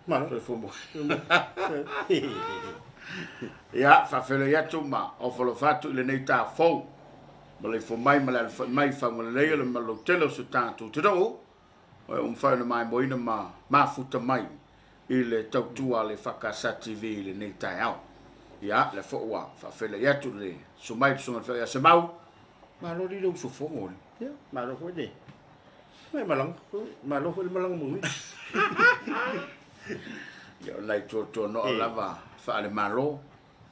Malo. Soi fomo. Ya, fa fele ya tuma o folo fatu le nei ta fo. Ma le fo mai ma le mai fa ma le ma lo telo su tanto. Te do. O fa na mai boina ma futa mai. Il tau tua le fakasa TV le nei tai au. Ya, le fo wa fa fele ya tu le. Su mai su fa ya se mau. Ma lo di lo su fo mo. Ya, malo ko de. Mai malo ko malang mu. Ya lai to no lava fa le malo.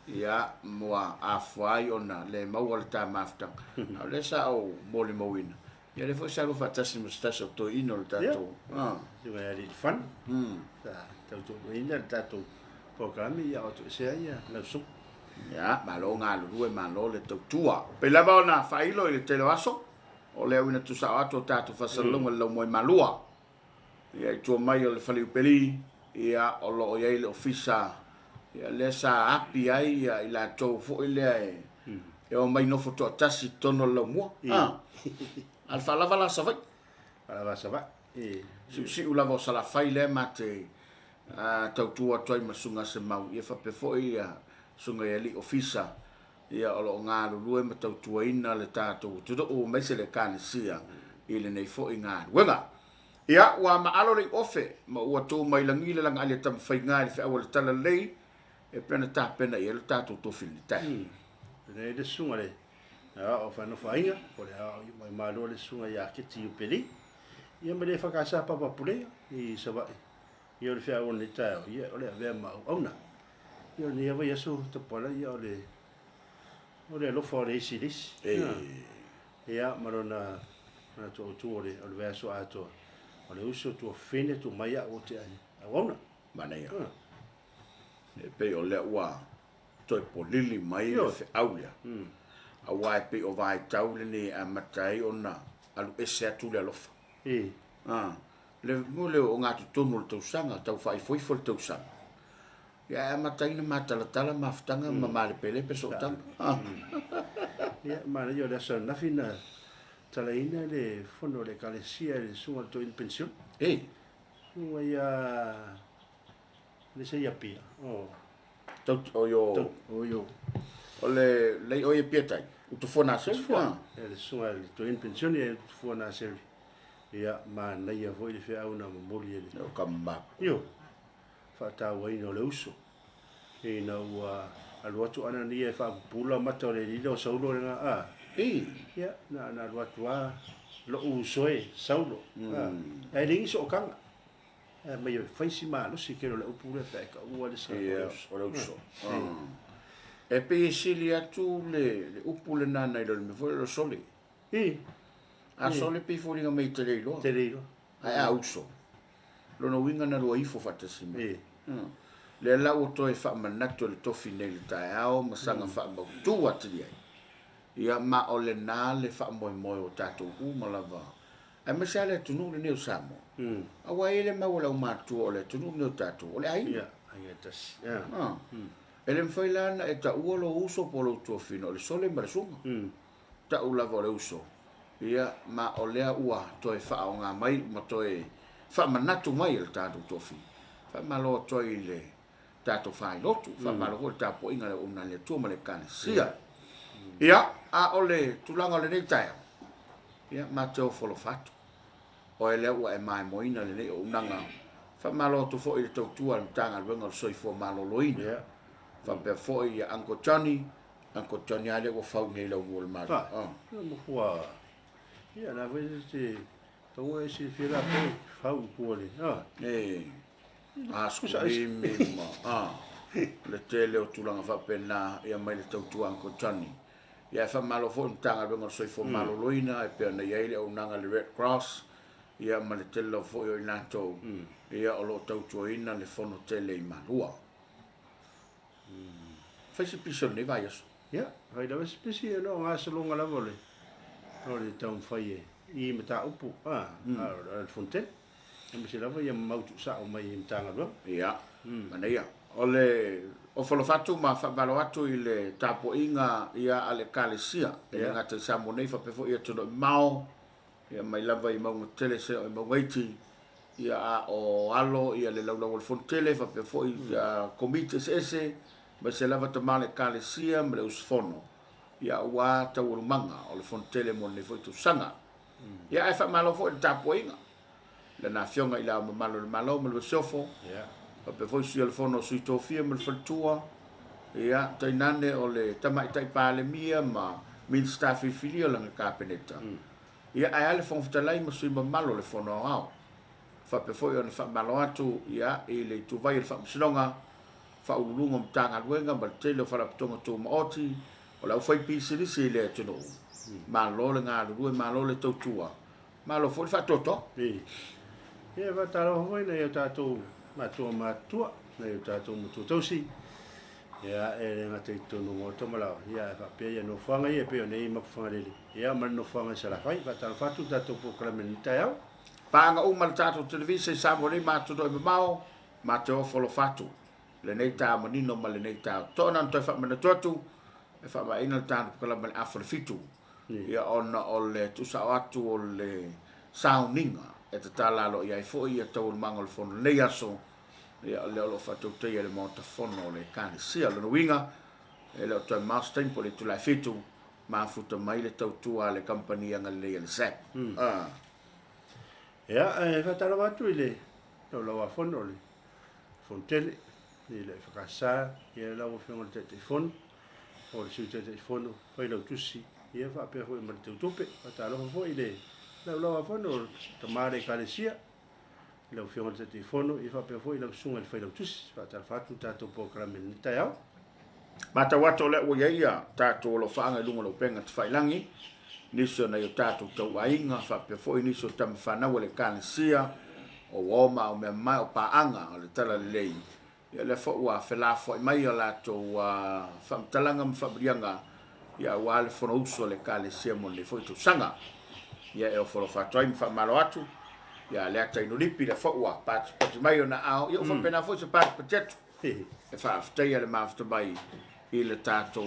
Ya moa afai ona le mau le ta mafta. Le sa o mole moina. Ya le fo sa lo fatasi mustaso to ino le tato. Ah, tu vai ali fan. Tá, tau tu ainda tato. Programa ya o tu se ya la su. Ya, malo ngalo due malo le to tua. Pe la bona failo le te lo aso. O le una tu sa ato tato fa salonga lo mo malua. Ya tu mai le fali peli. Ya o lo ya le ofisa. Ya le sa api ai ya ila to fo ile. Ya o mai no foto tasi tono lo mo. Ah. Al fa la vala sa vai. Para sa va. Si ula vo sala fai le mate. Tau tua toi masunga se mau. Ia fa pe fo ia sunga ia li ofisa. Ia o lo ngā lue ma tau tua ina le tātou. Tudo o meise le kāne sia. Ile nei fo i ngā ruenga. Ia ua maalo le ofe. Ma ua tō mai langi le langa alia tam fai ngā le fai awa le tala lei. E pena tā pena ia le tātou tofi le tai. Nei de sunga le. O whanu whainga. O le hao i mai maalo le sunga ia keti upeli. Ia me le whakasa papa pule. I sawai. Ia le fai awa le tai. Ia o le avea mau auna. Ia ni ava yaso te pala ia o le lofa o le isi lisi. Ia marona na to le o le vaso ato. O le uso tu fine tu mai o te ani. Awana. Mana ia. E pe o le ua toi polili mai le fe aulia. A wai pe o vai taule ni a matai ona alu ese atu le lofa. Le mole o ngatu tonu le tausanga tau fai foi foi tausanga. Ya matai na matala maftanga mamale pele peso tang. Ya mana yo da son na fina talaina le fondo le kalesia le sunga to in pension. Wa ya le se ya pia. Tau o yo. O le o ye pietai. U tu fona se. Le sunga to in pension e tu fona se. Ya mana ya voi le fe au na moli ele. O kamba. Yo. Fata wai no le uso. E na ua aluatu ana ni e fa pula mata le lilo saulo nga ya na aluatu a lo uso e saulo ai ringi so kanga mai fai si malo si che lo pure peka ua le o le uso e pe sili atu le upule nana i lo me foi lo soli a soli pe foi nga mai te leilo ai a uso lo no winga na lo ifo fatasi le la o to e fa manato le tofi nei le tai ao masanga fa mo tu ati ai ia ma o le na le fa mo o tato u malava ai me sale tu no le neu samo a wa ele ma o la ma tu o le tu no le tato o le ai ia ai tas ele foi la na e ta u lo uso po lo tofi no le sole ma sunga ta u la le uso ia ma o le ua to e fa o nga mai ma to e fa manato mai le tato tofi fa malo to ile tato fai lotu fa malo ko tapo inga le una le tu male kan sia ia a ole tulanga le nei tai ia ma to folo fatu o ele o e mai moina le nei unanga fa malo to fo ile to tu al tanga le ngol soi fo malo loina fa pe fo ia anko Johnny ale o fa nei lo wol ma mo wa ia na vez te to e si fira fa u pole scusa le tele o tulanga fa pena ia mai le tau tuang ko Johnny ia fa malo fo tanga bengo soi fo malo loina e pe na ia o nanga le Red Cross ia ma le tele fo yo inato ia o lo tau tuina le fono tele i malua fa si pison ne vai aso ia vai da spesi no nga salonga la vole no le tau fai i mata upu al fontaine me se lava ia mautu sa o mai mtanga lo ia mana ia ole o folo fatu ma fa balo atu ile tapo inga ia ale kalesia ia ngata samo nei fa pefo ia tono mau ia mai lava i mau tele se o mau waiti ia o alo ia le laulau le fontele fa pe foi komiti ese ma se lava tamale kalesia ma le usfono ia ua tau manga o le fontele mo le foi tu sanga ia e fa malo foi tapoinga le na fionga ila malo le malo ma le sofo fa pe foi si le fono sui tofia ma le fatua ia tainane o le tamai tai pale mia ma min staff filio la kapeneta ia ai ale fon futalai ma sui malo le fono ao fa pe foi ona fa malo atu ia e le tu vai fa sinonga fa ulunga mtanga luenga ma tele fa la tonga tu maoti o la foi pisili se le tuno ma lo le nga lu ma lo le totua ma lo foi fa toto ia va talo foi na ta tu ma tu na ta tu mutu tosi ia e nga te tu no to mala ia fa pe ia no fanga ia pe nei ma fanga le ia ma no fanga sa la fai va talo fa tu ta tu proclamenta ia panga o mal tato televisi Samoa ma tu do mau ma te ofolo fatu le nei ta manino ma le nei ta tona to fa mana totu e fa ma ina ta kala ma afro fitu ia ona o le tu sa atu o le soundinga e te tala lo ia fo ia to mangol fon le aso ia le lo fatu te ia le monta fono le kan sia le winga e le to master po le tu la fitu ma futa mai le tautu ale compagnia ngale le sep ia e fa talo watu ile lo wa fono le fontele ni le fakasa ia la wo fengo te telefon o le su te telefon foi lo tusi ia fa pe foi mal te tupe fa talo foi ile lo wa fono tomare kalesia lo fengo te telefon ia fa pe foi lo sunga foi lo tusi fa talo fatu tato programa ni tayao mata wato le wo ia tato lo fanga lungo lo penga te failangi niso na yo tato tau ainga fa pe foi niso tam fana wo le kalesia o woma o me mai o paanga o le tala lei ia le fo wa fela fo mai la to wa fam talanga mfabrianga ia wa le fo uso le kale siamo le fo to sanga ia e fo fa to fa malo atu ia le ata ino lipi le fo wa pat mai ona ao ia fo pena fo se pat petet e fa after ia le mafter mai ile tato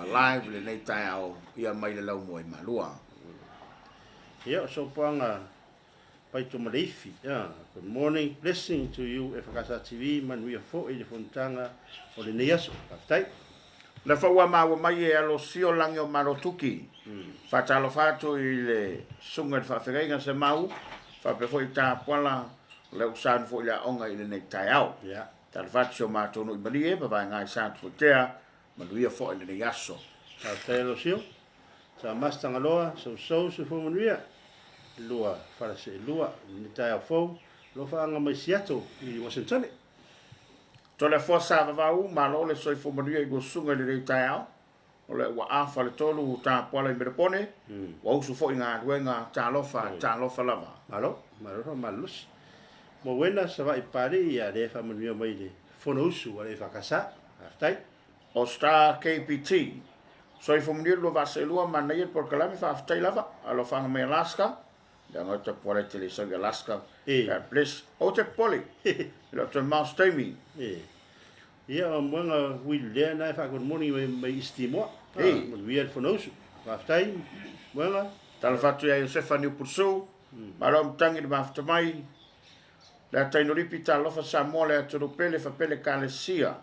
live le nei tai ao ia mai le lau moi malua ia so panga pai to malifi good morning blessing to you EFKS TV man we fo ile fontanga o le niaso aftai le fa wa ma mai e alo sio langi o marotuki fa talo fatu ile sunga fa feringa se mau fa pe foi ta pola le usan fo ya onga ile nei tai ao ia tal faccio ma to no ibali ba va ngai sa fo tea ma lui fo ile niaso aftai lo sio sa mastanga loa so fo manuia lua fara se lua ni tai fo lo fa nga mai siato i Washington to le fo sa va u ma lo le so fo manuia go sunga le tai ao o le wa a fa le tolu ta pola i merpone wa usu fo nga wenga Talofa lava malo malus mo wena sa va i pari ia le fa manuia mai le fo no usu wa le fa kasa aftai o sta KPT so fo manuia lo va se lua ma nei por kalami fa aftai lava alo fa me Alaska dan te pole te so Alaska ka please o te pole lo te mouse timing ia mo nga wil le na fa good morning mai istimo mo wir fo no usu aftai mo nga tal fatu ya Stefani Purso marom tangi ma after mai la taino ripita Talofa Samoa le to pele fa pele kalesia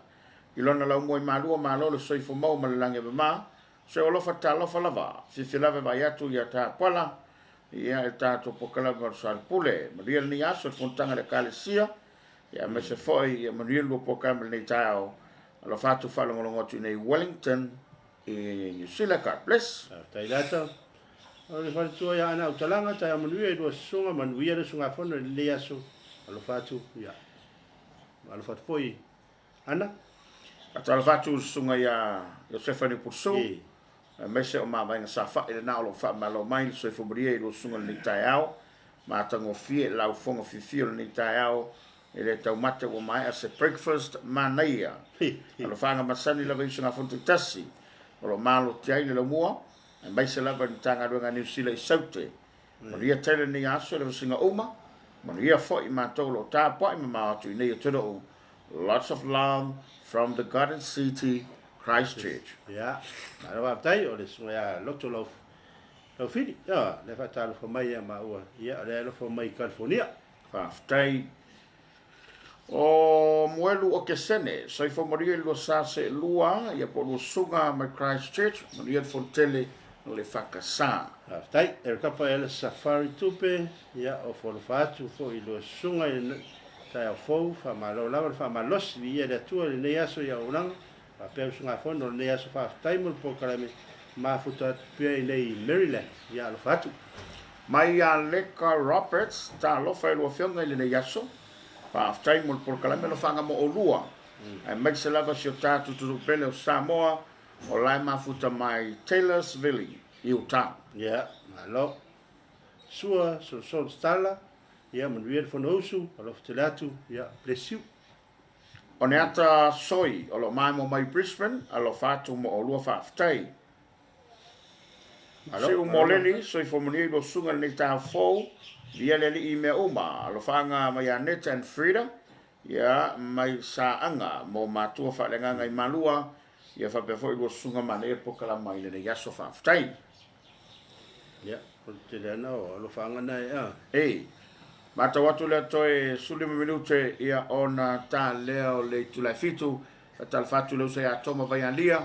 ilona la mo malua malo so fo mo malange ma se o lo fa Talofa lava si se lava vai atu ya ta pola ia e tato pokala sal pule maria ni aso fontanga le kalesia ia me se foi ia maria lo pokala le tao alo fatu falo ngolongo tu nei Wellington e New Zealand place tai data o le fatu ia ana utalanga tai manuia do sunga manuia le sunga fono le aso alo fatu ia alo fatu foi ana alo fatu sunga ia Stefani Purso mese o ma vai sa fa ele na lo fa malo mai so fo brie lo sunga ni taiao ma tango fie la fonga fi ni taiao ele tau mate o mai as a breakfast mania lo fanga masani la vai sunga fonte tasi lo malo tai le mo e mai se la va tanga do nga ni sila saute ria tele ni aso le singa uma ma ria fo I ma to lo ta po I ma tu ni to do lots of love from the Garden City Christchurch. Ja, maar wat hij al is, ja, lotto lo fini. Ja, le fa talo fo mai ma ua. Ja, le lo fo mai California. Whaafitai. O muelu o kesene, so i whamaria lua sase lua, ia po lua sunga mai Christchurch, maria fontele no le whakasā. Tai, e kapa ele safari tupe, ia o wholofatu fo i lua sunga i tai au fau, whamalo lawa, whamalosi vi ia le atua le nei aso ia uranga, a pēr sunga fo, no le nei aso whaafitai mo po karame mafuta pia i nei Maryland, ia alofatu. Mai a Leka Roberts, Talofa i lua whionga i le nei aso, whaafitai mo po karame lo whanga mo o lua. Ai mai se lava si o tātu turupele o Samoa, o lai mafuta mai Taylorsville, i o tā. Ia, malo. Sua, so stala, ia manuia le fono usu, alofa te latu, ia, bless O ne ata soi, o lo mai mo mai Brisbane, alo whātu mo o lua whaafitai. Si u moleli, so i whamuni i lo sunga nei tā fōu, ia le li i mea uma, alo whanga mai Annette and Frida, ia mai saanga mo mātua whalenga i malua, ia whapefo i lo sunga mane e pokala mai le yaso whaafitai. Ia, o te lena o alo whanga nei, Ei, mata watu lea toe sulima minute ia ona tā leo le tulai fitu, tal fatu leo se a toma vai alia,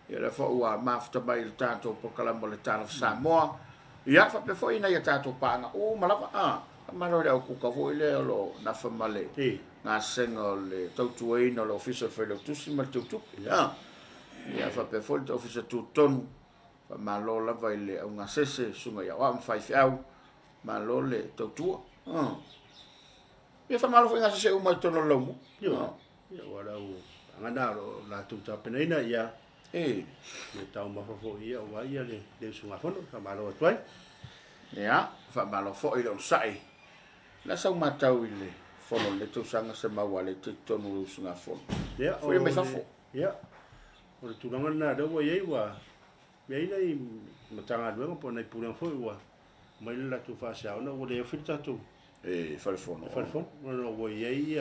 ia le fo ua mafuta mai le tātou pokala mo le Talofa Samoa, ia whapefo ina ia tātou pānga, o malapa, mano le au kuka vo ile o lo na famale. Ngā senga o le tautuaina o le ofisa whaile o tusi ma le tautupi. Ia whapefo le ofisa tūtonu, malo lava i le au ngā sese, sunga ia wā mwhaifi au, malo le tautua. Ia whamalo fo ngā sese umai tono laumu. Ia wala u angana o la tūta penaina ia. Le tau mawhafo ia o ia le sunga fono, whamalo atuai. Ia, whamalo fo i le on sai. La sau matau i le fono le tūsanga se maua le te tonu le sunga fono. Ia, o ia me fafo. Ia, o le tūranga nā rewa iei wa, iei nei matanga duenga po nei pūranga fo i wa, mai le latu whāsiauna, o le whiri tātou. Wharifono. Wharifono, o wa iei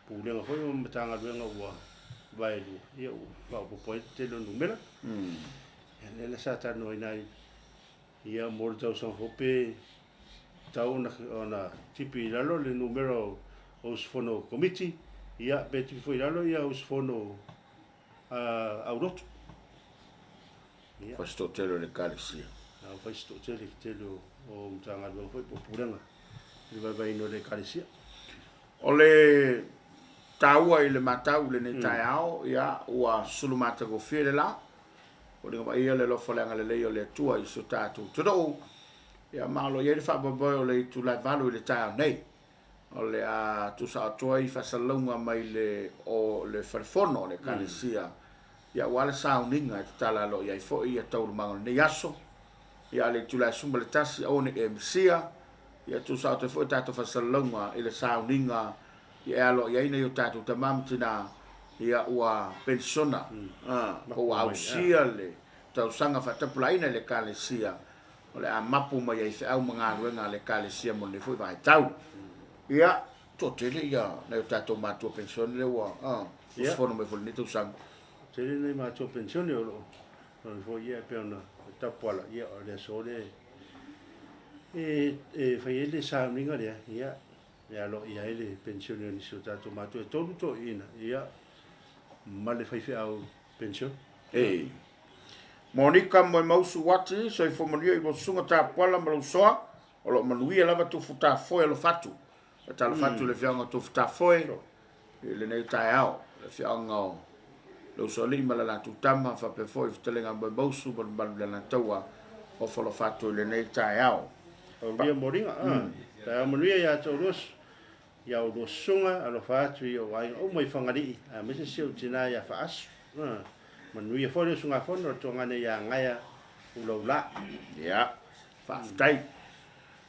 pūranga fo i wa matanga duenga wa vailu. Ia, whaupopoe te lo numera. Ia, nela sa tāno i nai, ia mōre tau sang hope, tau na tipi lalo le numero o usfono Komiti, ia beti foi lalo ia usfono auroto. Pastor telo le kalisia. Pastor telo o mtanga do foi popuranga. Li vai no le kalisia. O le taua i le matau le ne taiao ia ua sulumata go fele la. O le ia le lo folanga le leo le tua i so tatu. Todo ia malo ia fa bobo o le tu la valu le taiao nei. O le a tu sa toi fa salonga mai le o le farfono le kalisia. Ia wala sauninga tala lo ia fo ia tau mango ne yaso. Ia le tu la sumba le tasi o ne emsia. Ia tu sa te fo tatu fa salonga ile sauninga ia lo ia ina yo tatu tamam tina ia ua pensiona o ausia le tau sanga fatapulaina le kalisia o le amapu mai ai au mga ruenga le kalisia mo le foi vai tau ia totele ia na tatu matu pensione le ua ia fono me fo ni tu sang tele nei matu pensione o lo fo ia pe ona tapola ia o le sole fai ele sa minga le ia ia lo ia ele pensione ni so tatu matu e tolu to ina ia male fai au pension. Monica mo mausu wati so i fomonia i sunga ta pala ma soa o lo manuia lava tu futa foi lo fatu. Ta lo fatu le fianga tu futa foi. Le nei tai ao le fianga lo so li mala la tu tama fa pe foi telenga mo mausu ban la taua o fo lo fatu le nei tai ao. O via moringa ta manuia ya to ros ia o sunga alo fatu i o ai o mai fangari a me se sio tina ia fa as manuia fo le sunga fo no tonga ne ia ngaia ulola ia fa tai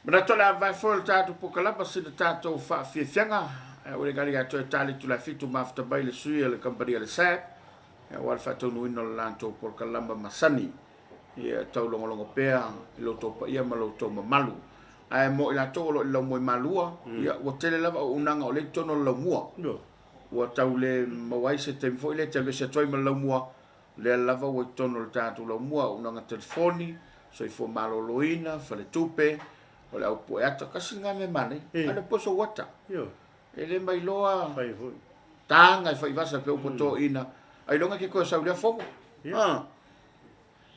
mana tola vai fo tatu pokala pa se tatu fa fianga o le gari to tali tu la fitu mafta bai le sui le compagnia le sa ia wal fa to no lanto pokala masani ia tau longo pea lo to pa ia malo to malu ai mo ila tolo lo mo malua ia o tele lava unanga o le tono lo mua o tau le mawai se tem foi le tele se toi lo mua le lava o tono le tatu lo mua unanga telefoni so i fo malo loina fa le tupe o le au po ata kasinga me mane Eh. ale poso wata Yo. ele mai loa Pai foi. tanga fai vasa pe upo to ina ai longa ke ko sa ulia fogo Yeah.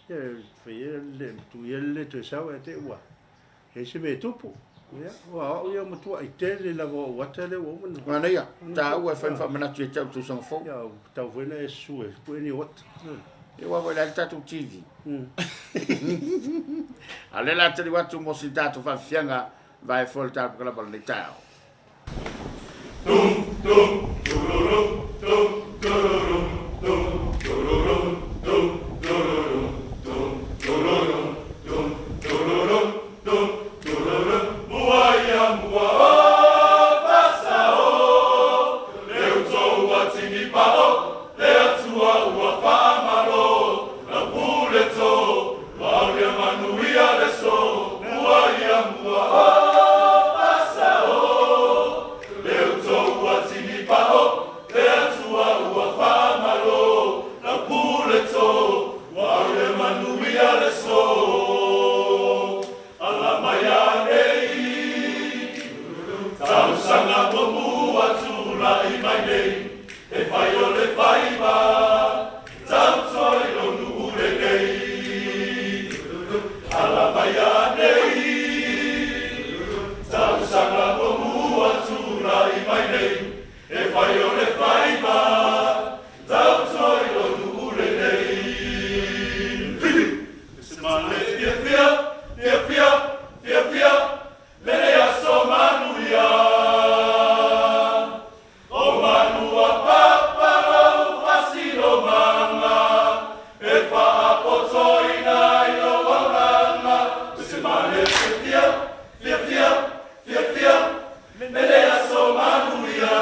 Ya, foi ele tu ele tu sa te wa. He se me tupu. Ya, wa o ia matua i tele la vo wata le wo man. mana ia ta ua fai fa mana tu tau tu sang fogo Ya, tau foi na e su e pu ni wat. e wa vai la tatu TV ale la te watu mo si tatu fa fianga vai folta por la bola tao Tum tum tururum tum tururum tum tururum tum tururum tum tururum tum tururum tum tururum muaya mua pasao leu tou atini pao le atua ua whaamaro na pule tou wauria manuia le so muaya mua pasao leu tou atini pao le atua ua whaamaro na pule tou wauria manuia le so ala mai anei tau sanga momu atula i mai nei e whai o le whaiva tau toi o nuure nei ala mai anei tau sanga momu atula i mai nei e whai o le whaiva tau toi o nuure nei Male fia fia fia fia fia fia lele aso manuia o manua papa lo fasilo manga e fa apotoina i lo wanga male fia fia fia fia fia lele aso manuia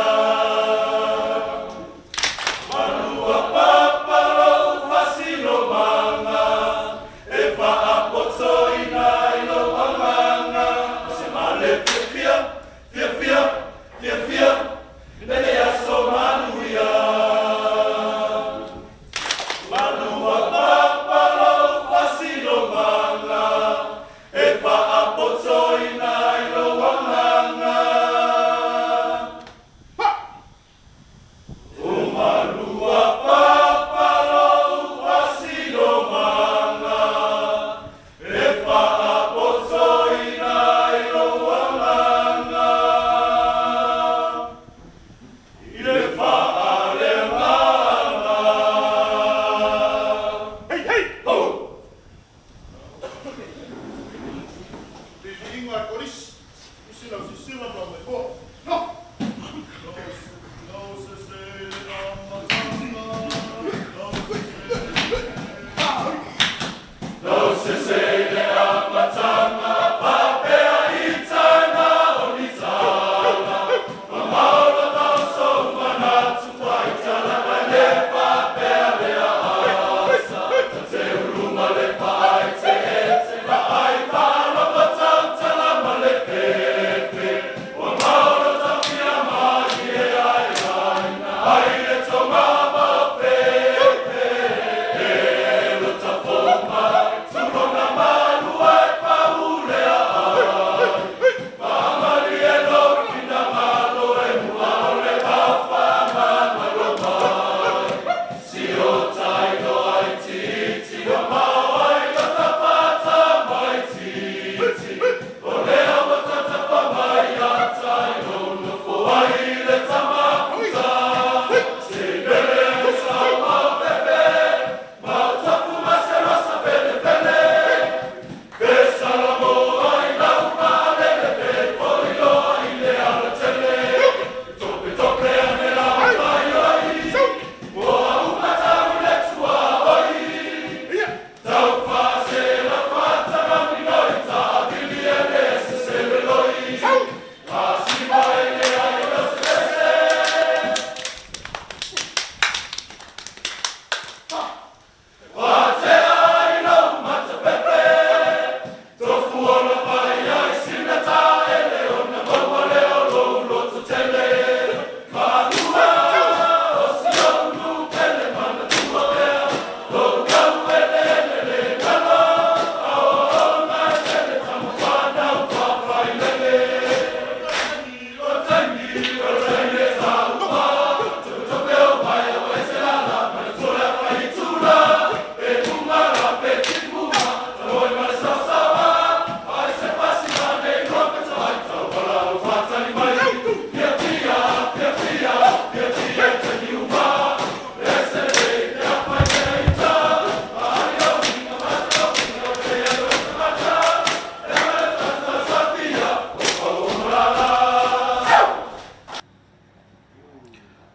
manua papa lo fasilo manga e fa apotoina i lo wanga male fia fia fia fia fia lele aso manuia manua papa lo fasilo manga e fa apotoina i lo wanga o manua papa lo fasilo manga e fa apotoina i lo wanga i le fa ale manga hey hey ho Lingua coris, usila usila pa me po. No. No se la matanga. no se sede a matanga papea itana onitala mamaula tauso manatu paitala le papea le asa te uruma le paite ete la ai pala matanta la male pepe mamaula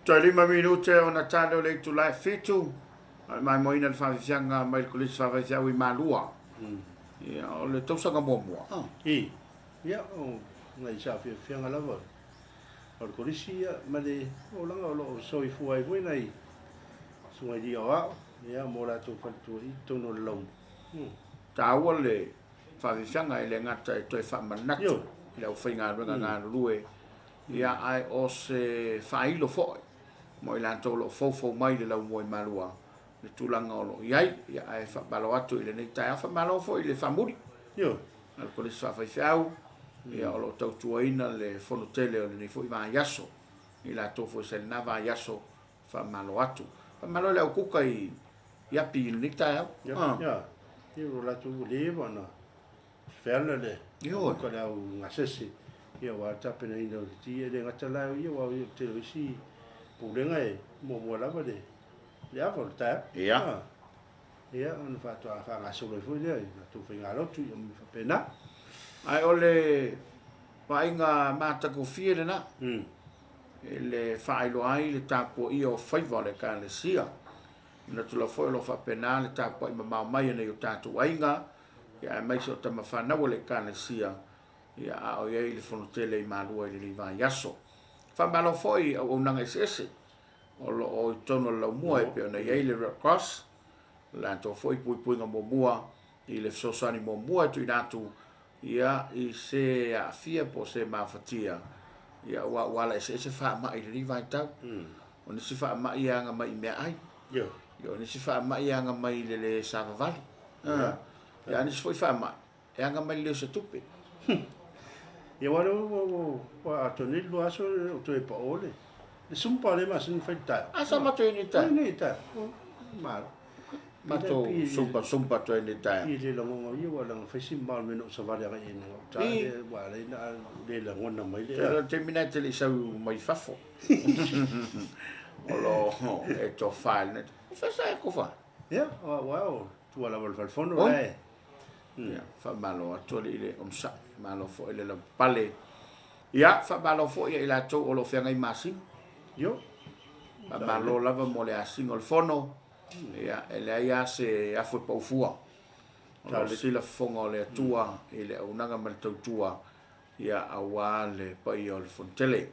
Toi 5 minute ona talo le tu live fitu. Mai moina le whawhianga mai ko le whawhianga i malua. Ia o le tausanga mua. Ia o ngai sa whianga lava. O le korisi ia ma le o langa o lo soi fuai koe nei. Sungai di awa. Ia mo la tu fatu i tono le lau. Ta ua le whawhianga i le ngata e toi whamanatu. Le au whainga runga ngā rue. Ia ai o se whailo foi. Mo i lanto lo fofo mai le lau mo i malua. Le tulanga o lo iai. Ia ai whabalo atu i le nei tai. A whamalo foi le whamuri. Al kolisi whawhiau. Ia o lo tautuaina le fonotele o le nei foi vā yaso. I la tō foi se na vā yaso whamalo atu. Whamalo le au kuka i api i le nei tai au. Ia. Ia o la tu le wana. Whela le. Ko le au ngasese. Ia wa tapena ina o ti e le ngata lai ia wa i te isi pulenga e mo lava de. Ia ko ta. Ia. Ia on fa to fa ngaso le foi le na tu finga lo tu ia mi fa pena. Ai ole painga mata ko fie le na. Le failo ai le tapo i o faiva le ka le sia. Na tu la foi lo fa pena le tapo i ma mai nei o tatu ainga. Ia mai so tama fa na le ka le sia. Ia a o ye le fonotele i malua i le va yaso. Fa malo foi o nanga ese. O lo o tono la mua e pe na ye le cross. La to foi pui nga mua i le sosani mua tu inatu. Ia i se a fia po se mafatia. Ia wala se fa mai le va tau. O ni se fa mai anga mai me ai. Yo ni se fa mai anga mai le savavali. Ia ni se foi fa mai. Anga mai le se tupe. Ia wa atoni lo aso to e pa ole. Le sumpa le mas ni fai ta. Asa ma to ni ta. Ni ta. Mal. Ma to sumpa to ni ta. I le longo ia wa lang fai simbal meno sa varia ga ina. Ta wa le na le la ngona mai le. Pero terminate le sa mai fafo. Olo e to file net. Fa sa ko fa. Ia, wow. Tu ala vol fono le. Ia, fa malo to le sa malo fo ele la pale. Ia, fa malo fo ia ila to o lo fenga i masi. Yo. Fa malo lava mo le asing o fono. Ia, ele ia se a fo po fua. Ona le sila fonga le tua ele unanga mal tua. Ia awa le pa i o le fontele.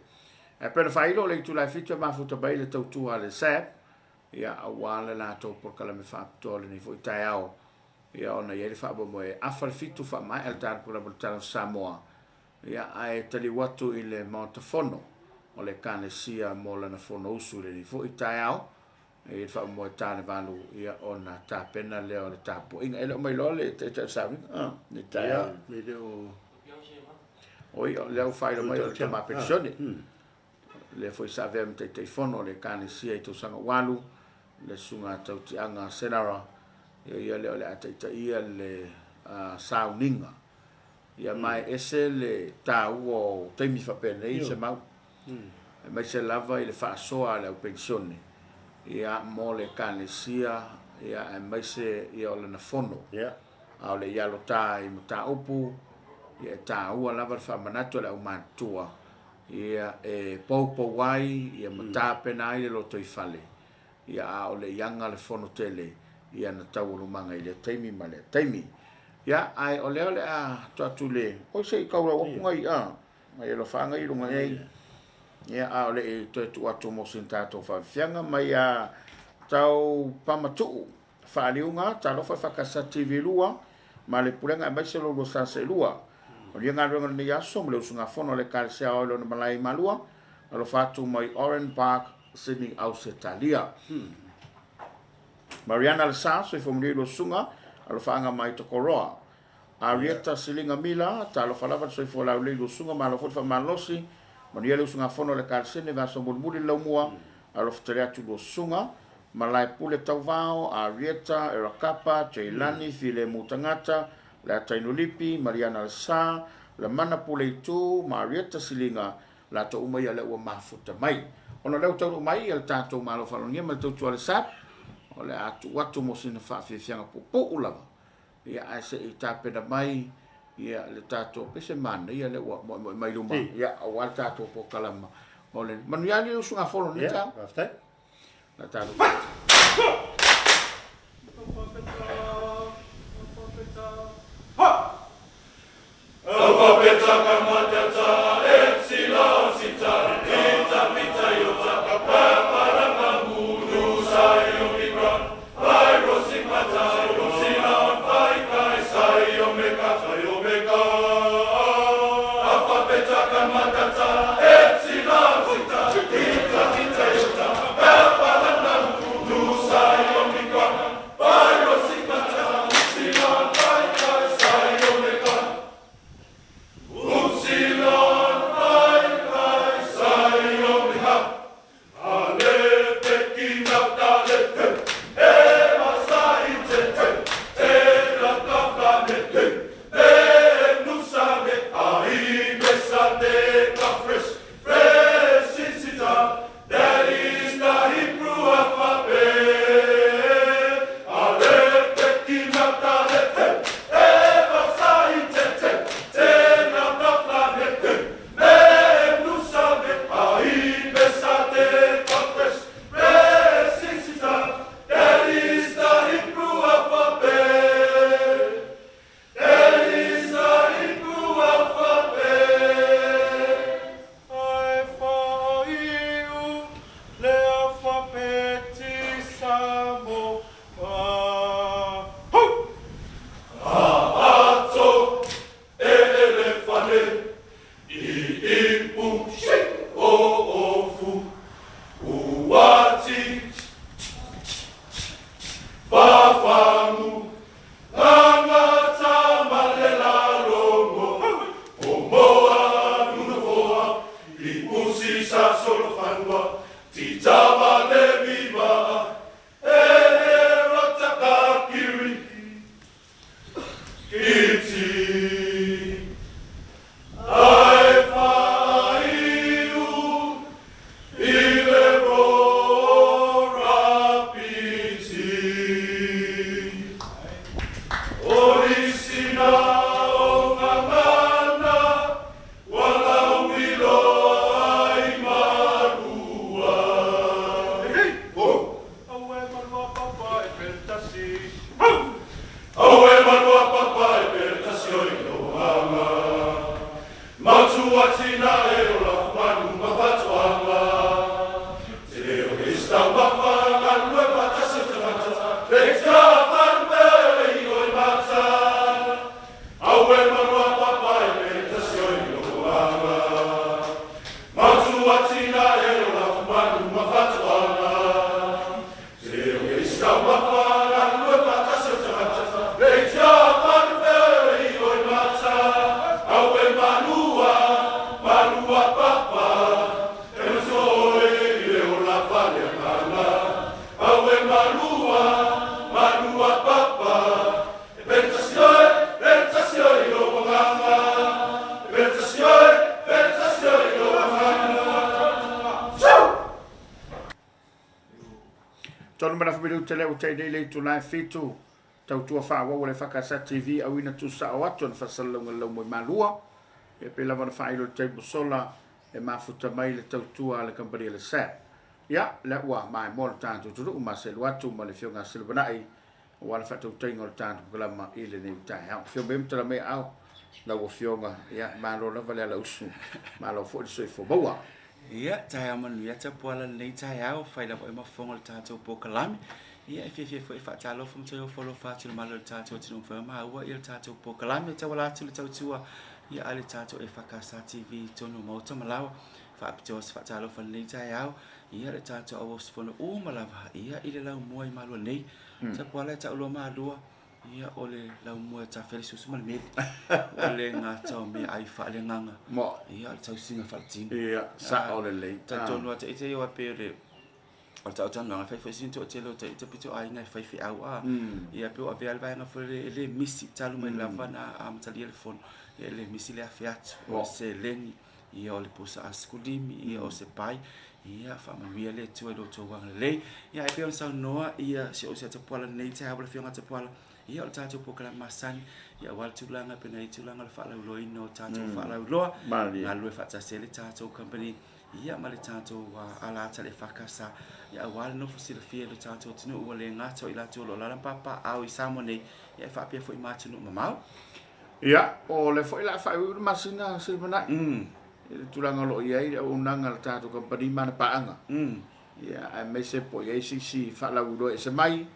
E per failo le tu la fitu ma futa bai le tua le sap. Ia awa le la to por kala me fa to le ni fo taiao. Ia ona ia le fa bo e afal fitu fa mai al tar por la Samoa. Ia ai tali watu i le montafono o le kane sia mo la na fono usu le ni fo itaiao. E fa mo tane valu ia ona ta pena le o le tapo. Inga ele mai lo le te sabi. Ni taiao. Me le o oi le o fai lo mai o te ma pensione. Le foi save me te fono le kane sia i to sanga walu le sunga tau ti anga senara. Ia le ole ataita ia le sauninga. Ia mai ese le tau o teimi whapene i se mau. Mai se lava i le whaasoa le au pensione. Ia mo le kane sia, ia mai se ia ole na fono. A ole ialo tā i muta upu, ia tā ua lava le whamanatu le au mantua. Ia e paupo wai, ia muta pena i le loto i fale. Ia a ole ianga le fono tele. Ia na tau lumanga i le taimi ma le taimi. Ia ai o leo le a tuatu le. O se i kaura wakunga i a. Mai lo whanga i runga ei. Ia a o le e toi tu atu mo sin tātou whawhianga. Mai a tau pamatu. Whaaliunga, Talofa whakasa TV lua. Ma le purenga e mai se lolo sa se lua. O lia ngā runga ni aso. Mle usunga fono le kare se ao ilo na malai malua. Alo whatu mai Orange Park, Sydney au se talia. Mariana le sa so fomuli lo sunga alo faanga mai to koroa. Arieta silinga mila ta lo falava so fo la lo sunga ma lo fo fa malosi. Maria lo sunga fono le kalsene va so mulmuli lo mua alo fteria tu lo sunga malai pule tawao Arieta erakapa Chailani file mutangata la tainulipi Mariana le sa la mana pule tu Marieta silinga la to umai ala o mafuta mai. Ona le to mai el tato malo falonia mal to le sap. Ole atu watu mo sina whawhiwhianga po ulava. Ia aise i tāpena mai, ia le tātou pese mana, ia le mai luma. Ia awal tātou po kalama. Ole, manuiani usu nga folo ni ta. Aftai. Na ta. Alfabeta kamatata epsilon sita vita vita yota para mamunu sayo mikra pyro sigmata epsilon phi chi sayo meka alfabeta kamatata epsilon sita vita vita yota para mamunu sayo mikra pyro sigmata epsilon phi chi sayo meka Upsilon Phi Chi Psi Omega Ale Peki Naptale Ema Sai Tete Tera Kafane Nusane Ahi Besate Kafresh Freshisita That is the Hebrew alphabet Ale Peki Naptale Ema Sai Tete Tonu mana familu tele o tei le tu lai fitu tau tua fa wa le fakasa TV au ina tu sa o atu na fasalonga lo mo malua e pe la mana fa ilo tei busola e mafuta mai le tau tua le kampani le sa ya le wa mai mo tanto tu ma se lo atu ma le fionga silbanai wa le fatu tei ngol tanto glama ile ne tai ha fio bem tra me au la wo fionga ya ma lo la vale la usu ma lo fo so fo bawa ia tai manu ia te poala nei tai au fai la mo fonga le tato po kalami ia fe foi fa talo fum te follow fa tu malo tato tu fa ma wa il tato po kalami te wala tu tau tua ia ale tato EFKS TV2 Samoa malawa fa aptos fa talo fa nei tai au ia le tato awos fono o malava ia ile la mo malo nei te poala ta lo ma lua ia ole la mo ta felisus mal me ole ngata me ai fa le nganga mo ia tau singa fa tin ia sa ole le ta tonu ate ite yo apere o ta tonu nga fa sinto telo te pito ai nga fa fi au a ia pe o avel vai nga fo le misi talu mai la vana am telefon le misi le afiat o se leni ia ole posa askulimi ia o se pai ia fa ma via le tu do to wang le ia pe on sa noa ia se o se te pola nei te habla fianga te pola ia o tato po kala masani ia wal tulanga pe nei tulanga fa la lo ino tato fa la lo nga lo fa ta se le tato company ia ma le tātou ala ata le whakasa ia wale no fusila fia le tātou tinu ua le ngata o i lātou lo lalang papa au i Samoa nei ia whapia fo i mātunu mamau. Ia, o le fo i la whai uru masina silmanai. Le tulanga lo iai le unanga le tātou company mana paanga. Ia, ai mai se po iai si whala uro e se mai.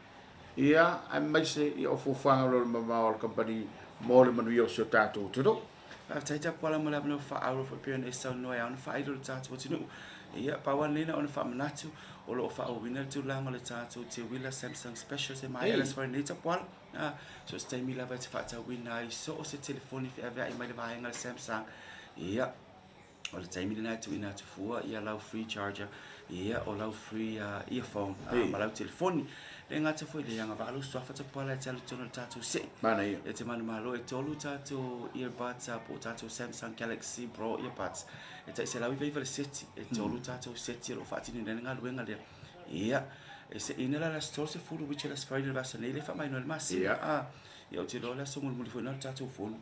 Ia, ai mai se i o fofanga lo le mamau le company mo le manuia o sio tātou tiro. Taita pala mo labno fa auro fo pia ne sa no ya on fa idol tātou tinu. Ia pawan lena on fa manatu o lo fa o winner tulanga le tātou te wila Samsung special se mai elas for nita pala. So stay mi lava te fa ta wina i so o se telefoni fi avea i mai le vahenga le Samsung. Ia, o le taimi na tu ina tu fua ia lau free charger ia o lau free earphone ma lau telefoni le ngata foi le anga valu swafa te pala te alu tono tatu se Mana ia. e te manu malo e tolu tatu earbuds po tatu Samsung Galaxy Pro earbuds e te se lau i veiva le seti e tolu tatu seti lo fatini le nga luenga le ia e se ina la store se fulu which is Friday vasa le fa mai no le masi ia o te lola so mulu foi no tatu phone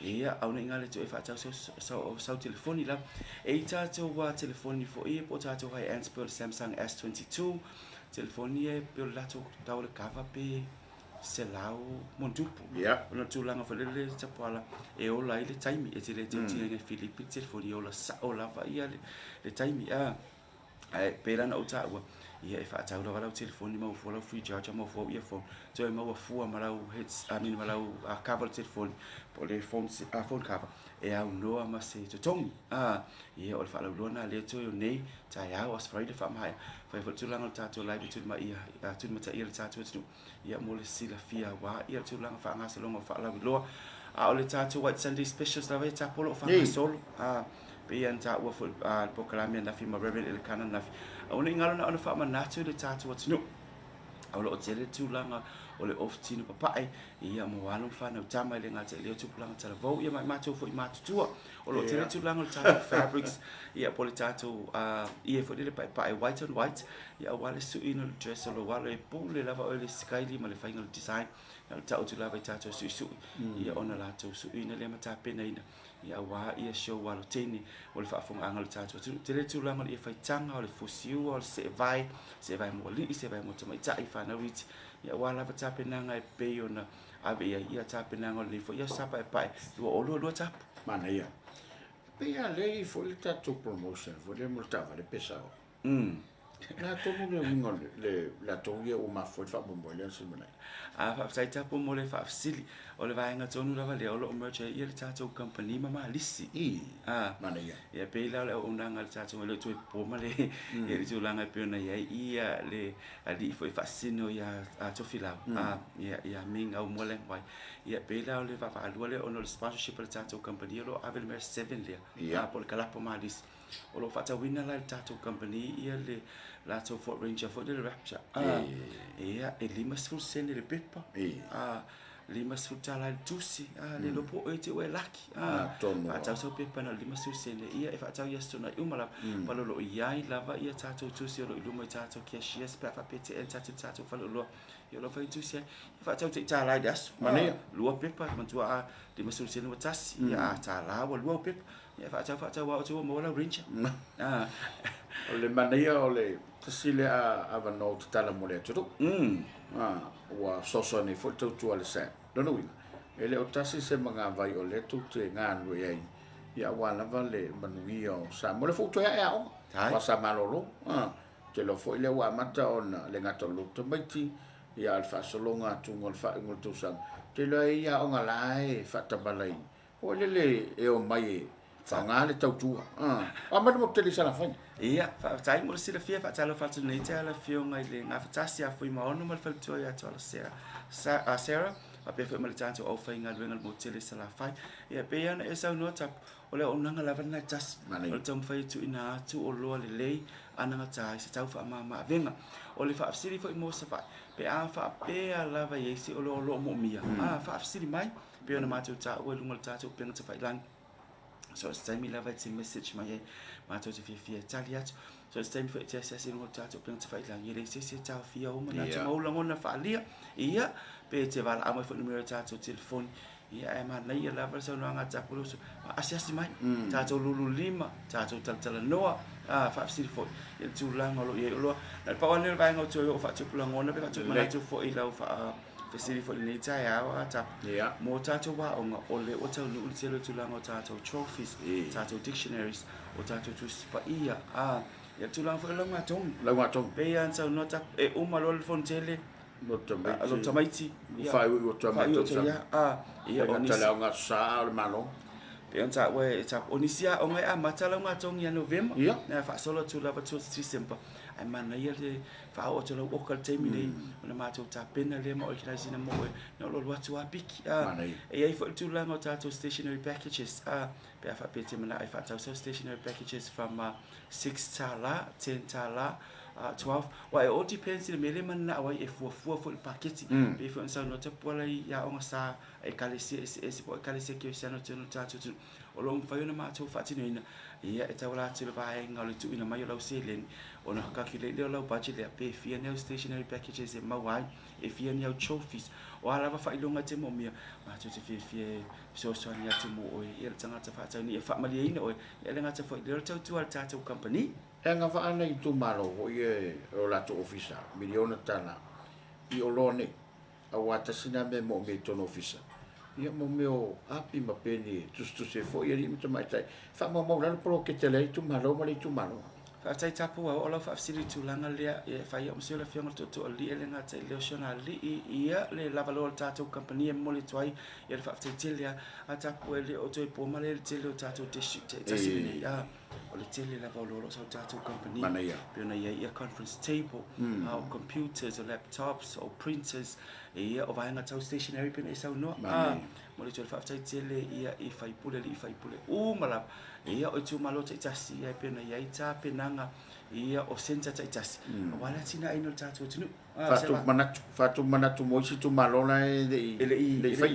ia au nei ngale tu e fa tau so telefoni la e tatu wa telefoni fo e po tatu high end Samsung S22 telefoni e pe lato tau le kava pe se lau montupu ona tulanga fa le tapala e ola ile taimi e te le te nge Filipi telefoni ola sa ola va ia le taimi pe la na uta wa ia e fa tau la telefoni mo fo la free charger mo fo earphone so e mo fu ma lau hits ma lau cover telefoni po le phone cover e au noa ma se to tongi ia o fa la lona le to nei ta ia was Friday fa mai fa fo tulanga tatu live tu ma ia tu ma ta ia tatu tu ia mo le sila fia wa ia tulanga fa nga se longa fa la lo o le tatu white Sunday specials la ta polo fa solo pe ia ta wa fo po kalami na fi ma reverend el kana na o ni ngalo na ona fa ma natu le tatu wat no o lo tele tulanga o le oftino papai ia mo walo fa na tama le ngata le tu planga tala vo ia ma tu fo ma tu o lo tele tulanga le tatu fabrics ia po le tatu ia fo le papai white on white ia wale su ino dress lo wale po le lava o le sky li ma le final design na ta o tu lava tatu su ia ona la tu su ino le mata pena ina ia wa ia show walo teni o le fa fonga angal tatu tele tulanga le fa tanga o le fusiu o se vai mo li se vai mo tama ta i fa na wit ia wala va ta pena ngai pe ona ave ia ta pena ngol le fo ia sapa e pai o lo ta Mana ia. Pe ia le fo le tatu promotion fo le multa va le pesao. Na tomu le wingo le la togia o ma fo fa bombo le se mona. Fa sai ta po mo le fa sili o le vai nga tonu lava le o lo merch ia le tatu company mama lisi Mana ia. ia pe la o nanga le tatu le tu po ma le ia le tu langa pe na ia le ali fo fa sino ia to fila ia minga o mo le vai ia pe la le va fa le o no le sponsorship le tatu company lo ave le 7 le po le kala po ma lisi o lo fa ta wina la le tatu company ia le la to Fort Ranger for the rapture ia e limas full send le pepa limas full tala tusi le lopo e te we laki ta so pepa na limas full send ia e fa ta yesto na umala palo lo ia lava ia tatu tusi lo lumo tatu cashier pa fa pete en tatu fa lo ia lo fa tusi fa ta te tala das Mana lua pepa mantua limas full send watas ia tala wa lua pepa ia fa ta wa to mo la Ranger O le mania o le tasile a vano tala mo le tutu. Wa soso ni fo tu ale sa. Dono wina. Ele o tasi se manga vai o le tu te ngan we ai. Ya wa la vale manui o sa mo le fo to ya o. Wa sa malolo. Te lo fo ile wa mata ona le ngato lu to baiti. Ya al fa solonga tu ngol fa ngol tu sang. Te lo ia o ngalai fa tabalai. O le e o mai Fanga le tau tua. Ma mo tele sala fanya. Ia, fa tai mo sila fia fa talo fa tune te ala fio ngai le nga fatasi a foi ma ono mal fa to ya to Sarah. Sarah, a pe fa mal tanto o fa inga le mo tele sala fai. Ia pe ya e sa no tap o le ona nga lava na tas. O tam fa tu ina tu o lo le ana nga tai se tau fa ma venga. O le fa afsiri fa mo sa fa. Pe a fa pe a lava yesi o lo mo mia. Fa afsiri mai. Pe ona ma tu ta o lungal ta tu pe nga fa lan. So it's time lava it's a message my to fia taliat so it's time for it SS in hotel to plan to fight lang yele se ta fia o mana to mo lang ona fa lia ia pe te vala amo fo numero ta to telefone ia e mana ia lava sa no anga tapu so asiasi mai tātou lulu lima tātou taltala noa whaafsiri foi ia tūlanga lo ia lo na pawane le vaenga o tō o whaatupula ngona pe whaatupula tu foi lau whaafsiri foi nei tai awa ta mo tātou wa onga ole o tau nu ulitelo tūlanga o tātou trophies tātou dictionaries o tātou tuspa ia ia tūlanga foi lau ngatong pe ia tau nota e umalo le fontele lo tamaiti fai o tamaiti ia o tala nga sa le malo e on ta we ta onisia o ngai matala nga tong ia November na fa solo tu lava tu December ai mana ia le fa o tu lo okal temi nei ona ma tu ta pena le mo ikina sina mo no lo watu apiki e ai fa tu la no ta tu stationary packages pe fa pete mana ai fa ta stationary packages from 6 tala 10 tala 12 wa it all depends the mele man na wa e fu le package be fu sa no te pola ya o sa e kalisi e po kalisi ke sa no te no ta tu o lo fa yo na ma tu fa ti ni ia e ta wala tu va e ngalo tu ina mai lo se len o no ka ki le lo budget le pe fi ne stationary packages e ma wa e fi ne trophies o ala va fa ilonga te mo mia ma tu te fi so ni atu mo o e tanga ta fa ta ni e fa ma le ina o e le nga ta fa le tu al ta tu company nga fa ana I tu malo o ye o la tu ofisa miliona tana I o lone a wata sina me mo me tono ofisa ia mo me o api ma peni tu se fo ia ni to mai tai fa mo la pro ke tele tu malo ma tu malo fa tai tapu o la fa fsiri tu langa le e fa ia mo se la fianga to li ele nga tai le shona li ia le la valor tato company mo le twai ia fa tele a tapu le o to po ma le tele o tato district tasini ia o le tele la valor so tato company pe na ia conference table computers or laptops or printers ia o vai nga tau stationary pe na sa no mo le fa tele ia I fa pule mala ia o tu malo tasi ia pe na ia ta penanga ia o senta tasi wala tina ino tatu tunu fatu manatu mo si tu malo na le fa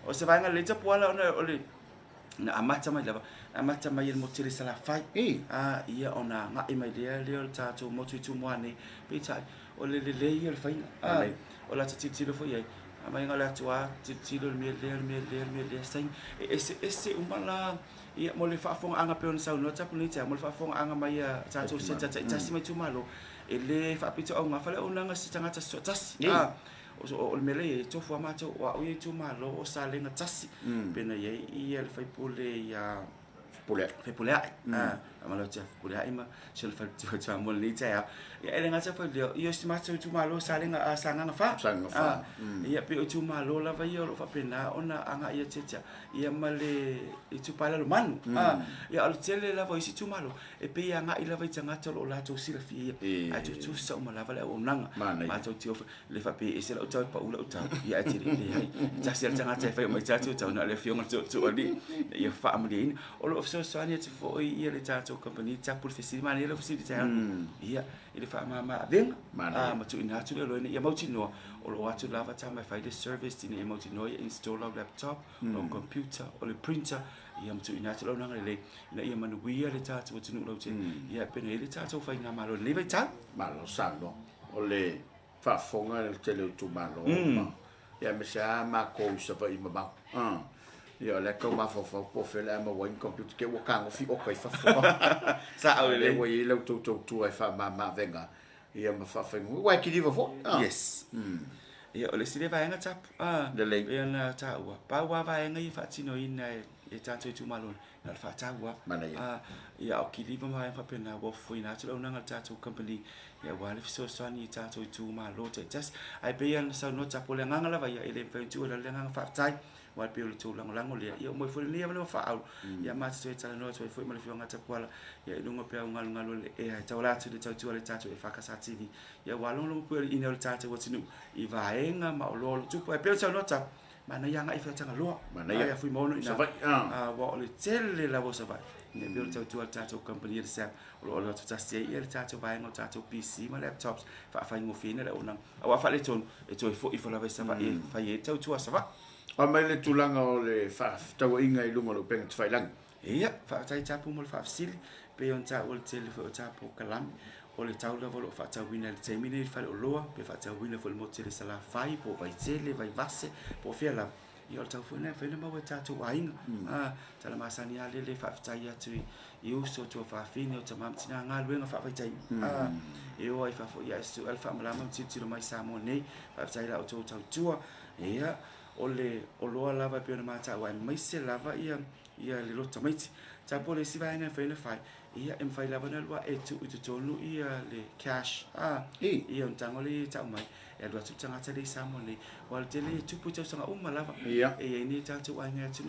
o se vai nga le tapu ala o le na amata mai lava amata mai mo tele sala fai ia ona nga mai le tatu mo tu mo ane pe tai o le ia fai o la titi lo foi mai nga la tua titi lo me le sai ese umala ia mo le fa fonga anga pe on sa no tapu ni ta mo le fa fonga anga mai tatu se tasi mai tu malo ele fa pito o nga fa le ona nga si tanga tasi o le mele to fo ma to wa o tu malo o sa le nga tasi pe na ia le fa pole ya pole amalo tia pole ima se fa tu mo le ta ia ele nga sa fa le io si ma tu malo sa le nga sanga fa ia pe o tu malo la va io lo fa pena ona anga ia teta ia male tu pala lo manu ia al tele la va si tu malo e pe anga ila va tanga to lo la to si la fi a tu sa mo la va le o nanga ma to ti le fa pe e se la o ta pa u la o ta ia ti le hai ta se tanga te fa mai ta tu ta na le fi on tu ali ia fa amlin o lo so so ani ti fo ia le ta company ta pul festival ni le festival ia ile fa ma veng ma tu ina tu le ia mo ti no o lo atu lava ta mai fai the service ni mo ti no install our laptop o computer o le printer ia mo tu ina tu lo na le na ia manu wia le ta tu tu lo ti ia pe le ta tu fa nga malo le vai ta malo sano o le fa fonga le tele tu malo ia me sa ma ko sa va I ma ia le ko ma fo po fe la ma wen computer ke wo ka ngo fi o kai fa sa o le wo I le tu ai fa ma venga ia ma fa wa ki diva fo yes ia o le sile va nga tap de le ia na ta wa pa wa va nga I fa tino ina e ta tu malo na fa ta wa ia o ki diva ma fa pena wo fo ina tu na nga ta tu company ia wa le so so ni ta tu malo te just ai pe ia sa no ta po le nga la va ia ele fa tu le nga fa tai wa pe le tu lang le ia mo fo le ia fa au ia ma tu ta no tu fo ma le nga ta kwala ia lunga pe ngalo le e ta wala tu le tu le ta tu e fa ka sa tv ia wa lo pe ina le ta tu tinu I va enga ma lo tu pe pe sa no ta mana yang ai fa tanga lo mana ia fu mo no ina wa le tele la vo sa va ne pe le tu ta tu company sa lo tu ta se ia ta tu va enga ta tu pc ma laptops fa ngo fina le ona wa fa le ton e tu fo la va sa va e fa ye tu sa va o mai le tulanga o le fa tau inga I lunga lo penga tfai lang ia fa tai tapu mo fa fsil pe on ta o le tele fo tapu kalam o le tau la volo fa tau wina le temine fa o loa pe fa tau wina fo le mo tele sala fai po vai tele vai vase po fia la ia o tau funa fena mau e tātou ainga tala masani ale le whaafitai atu i uso tua whaafine o tamam tina ngā luenga whaafaitai e o ai whaafo ia esu al whaamalama mtitiro mai Samoa nei whaafitai la o tō tau tua ia o loa lava pia na mata wai maise lava ia le lota maiti tapo le siva nga fena fai ia em fai lava na lua e tu tonu ia le cash ia untango le tau mai e lua tu tanga tale Samoa nei wal tele tu puta sanga lava e ni tatu wai nga tu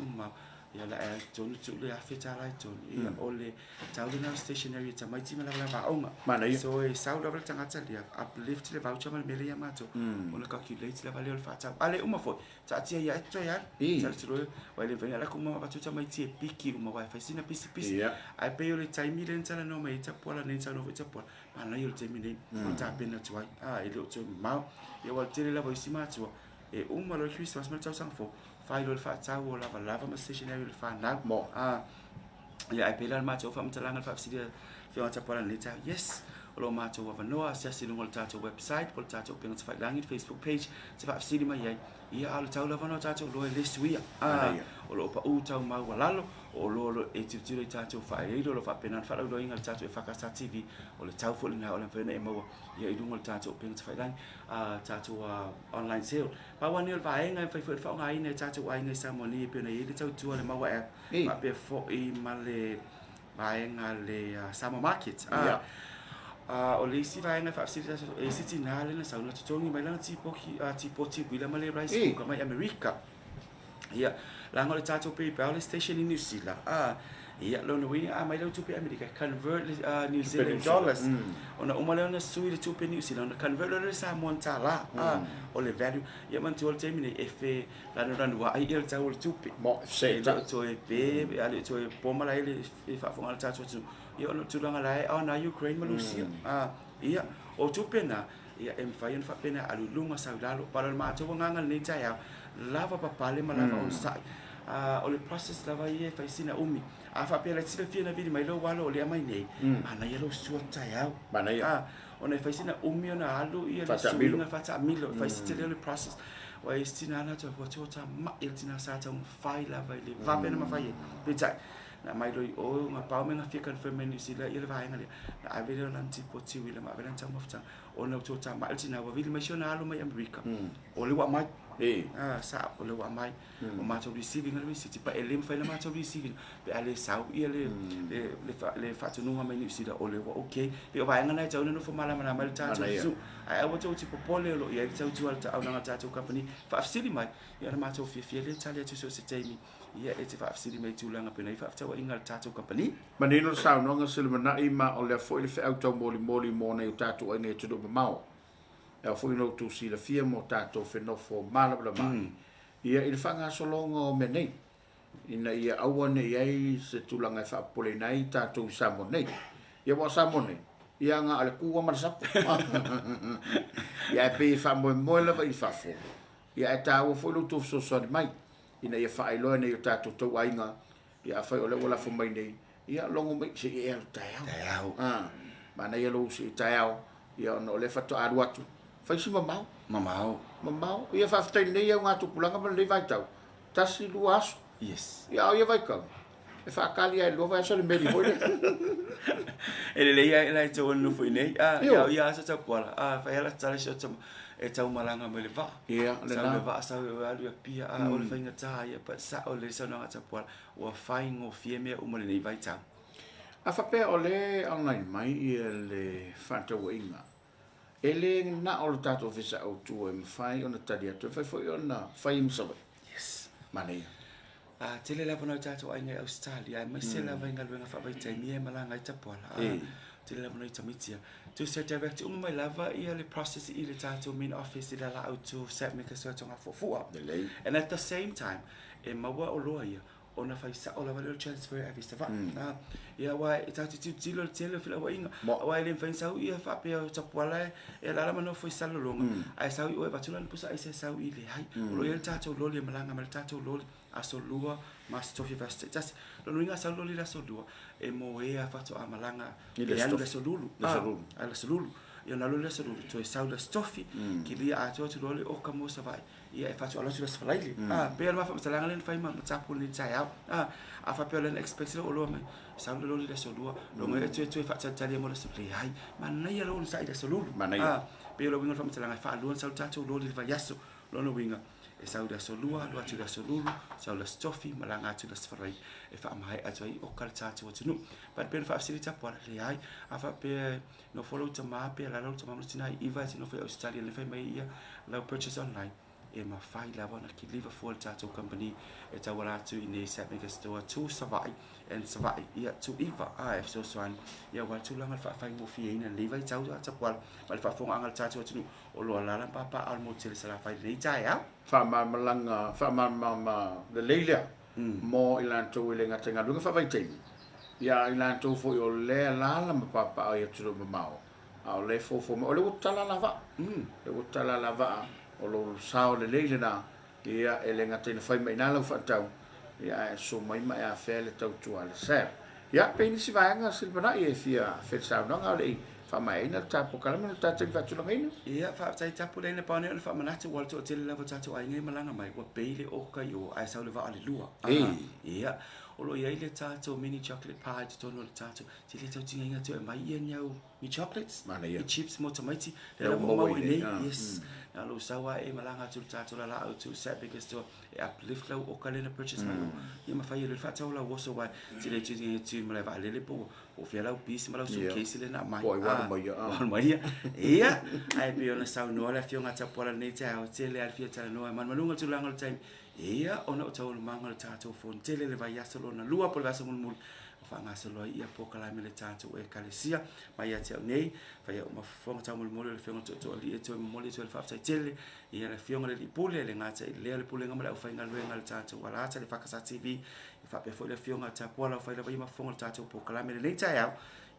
ia la e tonu tu le afeta lai tonu ia ole tau na stationary tamaiti mala lava onga so e sau lava tanga tale uplift le voucher mal mele mato ona calculate le valeur fata ale fo tatia ia to ia tatu wai le vena la kuma ba tu tamaiti e piki wai fa sina pisi ai pe le time le ntala no mai tapola ne ntala no tapola mana yo te mine on ta pena tu ai le to mau ia wal tele la voice mato e lo Christmas mal tau sang fo fai lo fa tau lava ma stationary le fa na ia ai pe la mato fa mtalanga fa sida fi on tapola ne ta yes lo mato wa noa sia sino ngol tato website pol tato penga fa langi Facebook page se fa sidi mai ia al tau lava no tato lo list wia o lo pa u tau mau walalo o lo e titiro tato fa e lo fa pena fa lo inga tato e fa ka TV o le tau fo na o le fena e mau ia i dungol tato penga fa langi tato online sale pa wani o fa inga fa ngai ne tato ai ne Samoa ni pena i le tau tu le mau app pa pe fo i male ba inga le Samoa market o le si vai nga fa e siti na le na sauna tongi mai la ti bila male rice ko mai America ia la ngol tato pe power station in New Zealand ia lo no wi mai lo tu pe America convert New Zealand dollars ona umale na sui le tu pe New Zealand convert le sa montala o le value ia man tu o termine e fe la no ranwa ai il tau tu pe mo se to e pe ale to e pomala ile e fa fonga tato tu ia no tulanga lai na Ukraine malusia ia o tu pena ia em fai en fa pena alulunga saudalo para ma to nganga ni taya lava papale malava on sai o le process lava ia fai sina umi a fa pena tsile fina vidi mai lo walo le mai nei ana ia lo suo taya mana ia ona fai sina umi ona alu ia le suinga fata milo fai sina le process wa istina na to ta ma il tina sa ta fai lava le va pena ma fai pizza na mai loi o nga pau me nga fia confirm ni sila ile vai nga le na avele na tipo ti wile ma vela tama fta o na to ta mal tina wa vile missionary mai America o le wa mai sa o le wa mai o ma to receiving le city pa elim fa le ma to receiving pe ale sau ile le fa to no mai ni sila o le wa okay pe vai nga na ta no fo mala mana mal ta su ai wa to tipo pole lo ia ta tu alta au nga ta to company fa sili mai ia ma to fia le ta le to so se temi ia e te fa sili mai tu langa pe nei fa ta wa ingal tato company manino sa no nga silmana i ma o le fo ile fe auto moli mo nei tato ai nei tu do mau e fo no tu si la fia mo tato fe no fo mala bla mai ia il fanga so longo me nei ina ia awane ai se tu langa fa pole nei tato Samoa nei ia wa Samoa nei ia nga ale ku ma sa ia pe fa mo la va i fa fo ia ta o fo lo tu so so mai ina ia fa ilo nei tato to ainga ia fa ole wala fo mai nei ia longo mai se ia taiao mana ia lo se taiao ia no le fa to aruatu fa si mamau ia fa ftai nei ia nga tu pulanga ma le vai tau tasi lu aso yes ia vai ka e fa kali ai lo vai so le meri foi ele le ia la to no foi nei ia sa pola fa ela tsala so e tau malanga me le va ia le na va sa we alu pia o le fainga ta ia pa sa o le so na ta pola o faingo fieme o mole nei vai tau a fa pe o le online mai ia le fanta winga ele na o tato visa o tu e fai ona tadia tu fai foi ona fai msabe yes mane tele la bona tato ai ngai Australia mai se la vai ngalwenga fa vai tai mie malanga i tapola tele la bona i tamitia to set direct mai lava ia le process i le tato main office ila la auto set me ka so tonga fu and at the same time e mawa o loa ia ona fai sa o la valeur transfer a vista va ia wa tato tilo tele fila wa inga wa ile fai sa ia fa pe tapola e la mano foi sa longa ai sa o va tula pusa ai sa i le hai lo ia tato lo le malanga mal tato lo asolua mas tofi vasta just lo ringa sa lo la solua e mo e a fato a malanga e ala solulu ala solulu ia na lule so lulu to saula stofi ki lia a to lole o ka mo sa vai ia e fatu ala tulas falaili pe ma fa msalanga len fa ma tapu ni tai au a fa pe len expect o lo me saula lole le so lua lo me tu fa tali mo le so le ai ma na ia lo sa ida so lulu pe lo winga fa msalanga fa lo sa tatu lole va yaso lo no winga e saula so lua lo atu so lulu saula stofi malanga atu las farai e fa mai atu o kal tatu o tunu pa pe fa facilita por le ai a fa pe no follow to ma pe la lo to ma tina iva no fa Australia le fa mai ia la purchase online e ma fai la bona ki Liverpool tatu company e tawala tu in sa make store to survive and survive ia to iva if so swan ia wa tu langa fa fai mo fi ina le vai tau ta kwal ma fa fo angal tatu tunu o lo la papa al mo tele sala fai le tai ya fa ma malanga fa ma le leila mo ilan to ile nga tenga lunga fa vai tei ya ilan to fo yo le la ma papa ia tu mo mau au le fo o le utala lava le utala lava o lo sao le leila na ia ele nga tena fai mai na lo fa tau ia so mai mai a fele tau tu al se ya pe ni si vai nga silbana ia fia fe sa no nga le fa mai na ta po kala na ta te fa tu ngai ia fa tai tapu le na pa ne fa manatu wal to te le fa tatu ai ngai malanga mai wa peile o ka yo ai sa le va ale lua ia o lo ia le tatu mini chocolate pie to no le tatu ti le tau tinga nga to mai ia nyau ni chocolates ni chips mo tomato le mo ni yes na lo sawa e malanga tu tatu la au tu set because to uplift lo o kale na purchase mai ia ma fa ia le fa tau la wo so wa ti le tu ma le va le po o fia la pis ma la su case le na mai mai ia ai pe ona sau no la fionga tapola nei tau te le al fia tala no man malunga tu langa le time ia ona o tau manga le tatu fon tele le vai asolo na lua por vasa mul fa nga solo ia po kala me le tatu e kalesia mai ate nei fa ia ma fonga tau mul le fionga to li to mul to fa tele ia le fionga le pule le ngata le pule ngama le fa nga le ngal tatu wala ate le fa kasa tv fa pe fo le fionga tapola fa le vai ma fonga tatu po kala me le tau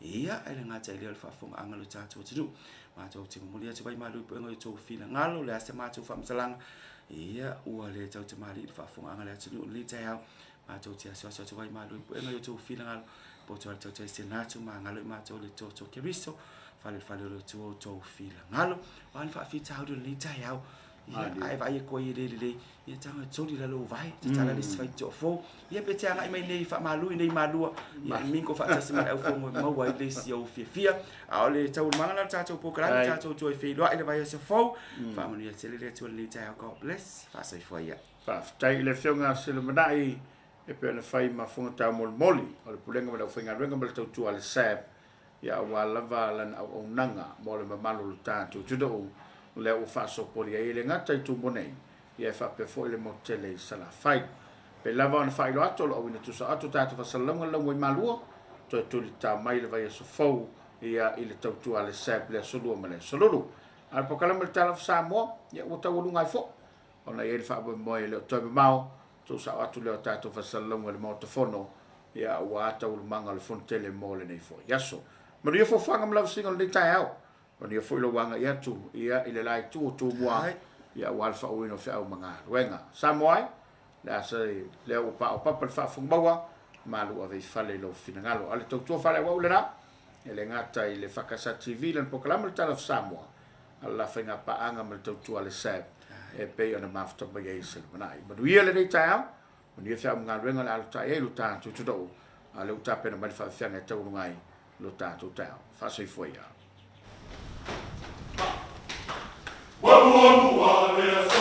ia ele ngata le fa fonga anga le tatu tu ma to ti mul ia te vai ma lu po ngai to fila ngalo le ase ma to fa msalang ia ua le tau te mali fa fonga anga le tu le tau ma to tia so vai ma lu po ngai to fila ngalo po to te senatu ma ngalo ma to le to keriso fa le to fila ngalo wan fa fi tau le tau ai vai ko i le ia tanga tsoli la lo vai tala le sfai to fo ia pe tia mai nei fa malu nei malua ia mingo fa tsa mai au fo mo wai le si au fia a le tau manga ta to po kra ta to fe lo ai vai se fo fa mo ia tele le to le ta ko bless fa sai fo ia fa tai le fionga se le manai e pe na fai ma fonga ta mol moli o le pulenga ma fonga renga ma tau tu al sap ia wala valan au nanga mo le malu ta tu do le o fa so por ia le ngata tu monei ia fa pe fo le motele sala fai pe lava on fai lo ato o ina tu sa ato tatu fa salonga lo mo malu to tu ta mai le vai so fo ia ile tau tu ale sap le so lo male so lo al po kala mal Talofa Samoa ia o tau lu ngai fo ona ia fa bo mo le to be mau tu sa ato le tatu fa salonga le mo to fono ia wa tau lu manga le fontele mo le nei fo ia so ma ia fo fanga mal single le tai au ona ia fo lo wanga ia tu ia ile lai tu mua ia wal fa o no fa o manga wenga Samoa la se le o pa fa fo bawa malu ave fale lo finangalo ale to fale wa ulera ele ngata ile fakasa tv lan poklama le Talofa Samoa alla finga pa anga mal to ale sap e pe ona mafto ba yesel manai but we le ta on ia fa manga wenga la ta e lu ta tu do ale uta pena mal fa fianga to ngai lo ta tu ta fa so foi Wa wa wa